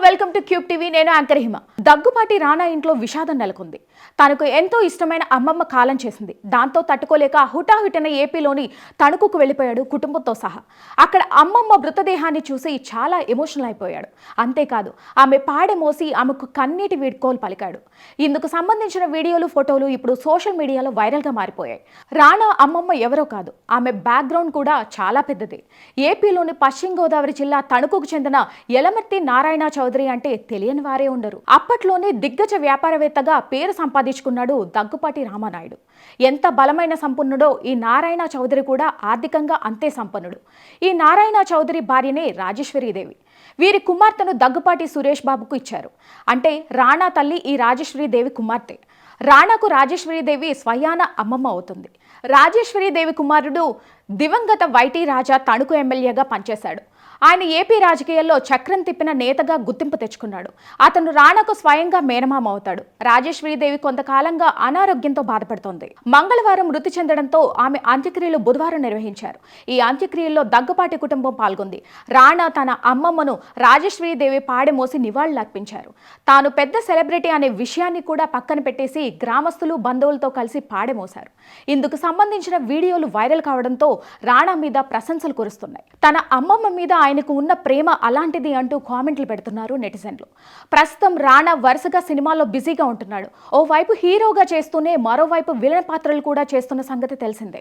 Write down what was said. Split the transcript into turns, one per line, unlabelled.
Welcome to cube TV. నేను anchor హిమ. దగ్గుపాటి రానా ఇంట్లో విషాదం నెలకొంది. తనకు ఎంతో ఇష్టమైన అమ్మమ్మ కాలం చేసింది. దాంతో తట్టుకోలేక హుటాహుటిన ఏపీలోని తణుకుకు వెళ్ళిపోయాడు కుటుంబంతో సహా. అక్కడ అమ్మమ్మ మృతదేహాన్ని చూసి చాలా ఎమోషనల్ అయిపోయాడు. అంతేకాదు ఆమె పాడె మోసి ఆమెకు కన్నీటి వీడ్కోలు పలికాడు. ఇందుకు సంబంధించిన వీడియోలు, ఫోటోలు ఇప్పుడు సోషల్ మీడియాలో వైరల్గా మారిపోయాయి. రానా అమ్మమ్మ ఎవరో కాదు, ఆమె బ్యాక్గ్రౌండ్ కూడా చాలా పెద్దది. ఏపీలోని పశ్చిమ గోదావరి జిల్లా తణుకుకు చెందిన యలమర్తి నారాయణ చౌదరి అంటే తెలియని వారే ఉండరు. అప్పట్లోనే దిగ్గజ వ్యాపారవేత్తగా పేరు సంపాదించుకున్నాడు దగ్గుపాటి రామానాయుడు. ఎంత బలమైన సంపన్నుడో ఈ నారాయణ చౌదరి కూడా ఆర్థికంగా అంతే సంపన్నుడు. ఈ నారాయణ చౌదరి భార్యనే రాజేశ్వరీదేవి. వీరి కుమార్తెను దగ్గుపాటి సురేష్ బాబుకు ఇచ్చారు. అంటే రాణా తల్లి ఈ రాజేశ్వరీదేవి కుమార్తె. రాణాకు రాజేశ్వరీదేవి స్వయాన అమ్మమ్మ అవుతుంది. రాజేశ్వరీదేవి కుమారుడు దివంగత వైటీ రాజా తణుకు ఎమ్మెల్యేగా పనిచేశాడు. ఆయన ఏపీ రాజకీయాల్లో చక్రం తిప్పిన నేతగా గుర్తింపు తెచ్చుకున్నాడు. అతను రాణాకు స్వయంగా మేనమామ అవుతాడు. రాజేశ్వరీదేవి కొంతకాలంగా అనారోగ్యంతో బాధపడుతోంది. మంగళవారం మృతి చెందడంతో ఆమె అంత్యక్రియలు బుధవారం నిర్వహించారు. ఈ అంత్యక్రియల్లో దగ్గుపాటి కుటుంబం పాల్గొంది. రాణా తన అమ్మమ్మను రాజేశ్వరీదేవి పాడె మోసి నివాళులర్పించారు. తాను పెద్ద సెలబ్రిటీ అనే విషయాన్ని కూడా పక్కన పెట్టేసి గ్రామస్తులు, బంధువులతో కలిసి పాడె మోశారు. ఇందుకు సంబంధించిన వీడియోలు వైరల్ కావడంతో రాణా మీద ప్రశంసలు కురుస్తున్నాయి. తన అమ్మమ్మ మీద ఆయనకు ఉన్న ప్రేమ అలాంటిది అంటూ కామెంట్లు పెడుతున్నారు నెటిజన్లు. ప్రస్తుతం రాణా వరుసగా సినిమాల్లో బిజీగా ఉంటున్నాడు. ఓవైపు హీరోగా చేస్తూనే మరోవైపు విలన్ పాత్రలు కూడా చేస్తున్న సంగతి తెలిసిందే.